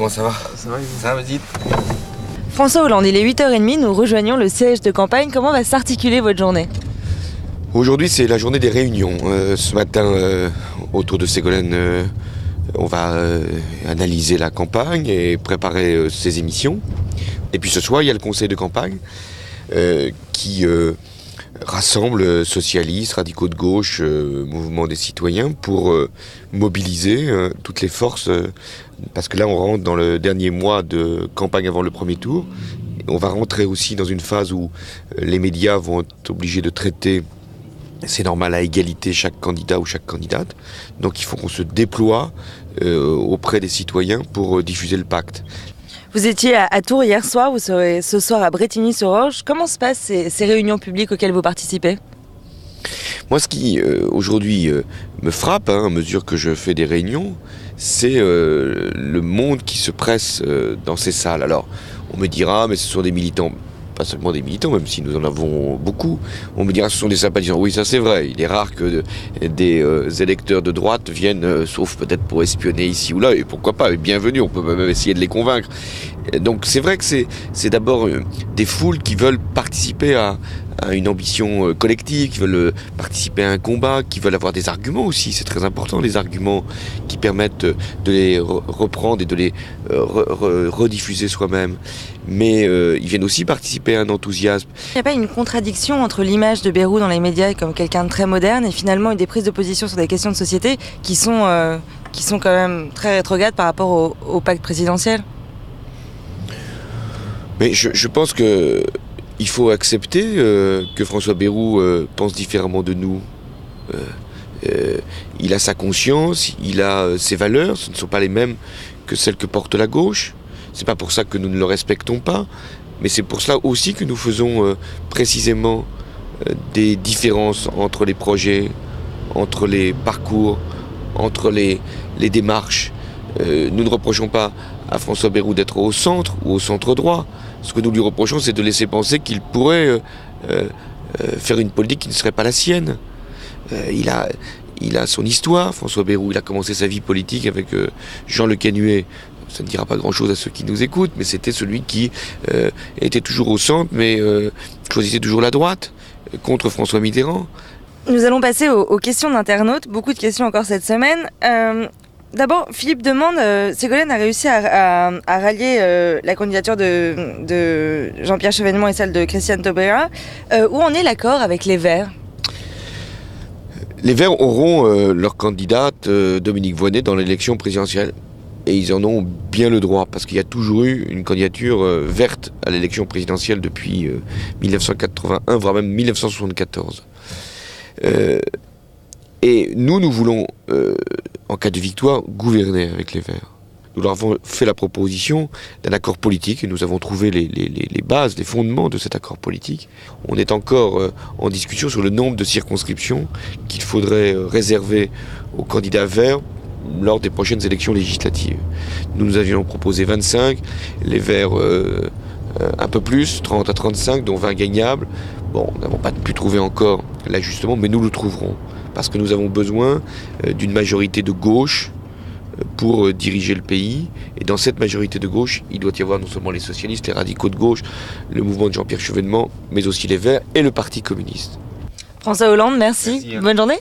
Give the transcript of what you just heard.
comment ça va? Ça va, Ça va, vas-y. François Hollande, il est 8h30, nous rejoignons le siège de campagne. Comment va s'articuler votre journée? Aujourd'hui, c'est la journée des réunions. Ce matin, autour de Ségolène, on va analyser la campagne et préparer ses émissions. Et puis ce soir, il y a le conseil de campagne qui rassemble socialistes, radicaux de gauche, mouvement des citoyens pour mobiliser toutes les forces. Parce que là, on rentre dans le dernier mois de campagne avant le premier tour. On va rentrer aussi dans une phase où les médias vont être obligés de traiter, c'est normal, à égalité chaque candidat ou chaque candidate. Donc il faut qu'on se déploie auprès des citoyens pour diffuser le pacte. Vous étiez à Tours hier soir, vous serez ce soir à Brétigny-sur-Orge. Comment se passent ces réunions publiques auxquelles vous participez? Moi, ce qui aujourd'hui me frappe, à mesure que je fais des réunions, c'est le monde qui se presse dans ces salles. Alors, on me dira, mais ce sont des militants. Pas seulement des militants, même si nous en avons beaucoup. On me dira ce sont des sympathisants. Oui, ça c'est vrai. Il est rare que des électeurs de droite viennent, sauf peut-être pour espionner ici ou là, et pourquoi pas, bienvenue, on peut même essayer de les convaincre. Donc c'est vrai que c'est d'abord des foules qui veulent participer à une ambition collective, qui veulent participer à un combat, qui veulent avoir des arguments aussi. C'est très important, les arguments qui permettent de les reprendre et de les rediffuser soi-même. Mais ils viennent aussi participer à un enthousiasme. Il n'y a pas une contradiction entre l'image de Bayrou dans les médias comme quelqu'un de très moderne et finalement des prises de position sur des questions de société qui sont quand même très rétrogrades par rapport au pacte présidentiel? Mais je pense que il faut accepter que François Bayrou pense différemment de nous. Il a sa conscience, il a ses valeurs, ce ne sont pas les mêmes que celles que porte la gauche. C'est pas pour ça que nous ne le respectons pas, mais c'est pour cela aussi que nous faisons précisément des différences entre les projets, entre les parcours, entre les démarches. Nous ne reprochons pas à François Bayrou d'être au centre ou au centre droit. Ce que nous lui reprochons, c'est de laisser penser qu'il pourrait faire une politique qui ne serait pas la sienne. Il a son histoire, François Bayrou. Il a commencé sa vie politique avec Jean Le Canuet. Ça ne dira pas grand-chose à ceux qui nous écoutent, mais c'était celui qui était toujours au centre, mais choisissait toujours la droite, contre François Mitterrand. Nous allons passer aux questions d'internautes. Beaucoup de questions encore cette semaine. D'abord, Philippe demande, Ségolène a réussi à rallier la candidature de Jean-Pierre Chevènement et celle de Christiane Taubira. Où en est l'accord avec les Verts? Les Verts auront leur candidate Dominique Voynet dans l'élection présidentielle. Et ils en ont bien le droit, parce qu'il y a toujours eu une candidature verte à l'élection présidentielle depuis 1981, voire même 1974. Et nous voulons, en cas de victoire, gouverner avec les Verts. Nous leur avons fait la proposition d'un accord politique et nous avons trouvé les bases, les fondements de cet accord politique. On est encore en discussion sur le nombre de circonscriptions qu'il faudrait réserver aux candidats verts lors des prochaines élections législatives. Nous avions proposé 25, les Verts un peu plus, 30 à 35, dont 20 gagnables. Bon, nous n'avons pas pu trouver encore l'ajustement, mais nous le trouverons. Parce que nous avons besoin d'une majorité de gauche pour diriger le pays. Et dans cette majorité de gauche, il doit y avoir non seulement les socialistes, les radicaux de gauche, le mouvement de Jean-Pierre Chevènement, mais aussi les Verts et le Parti communiste. François Hollande, merci. Bonne journée.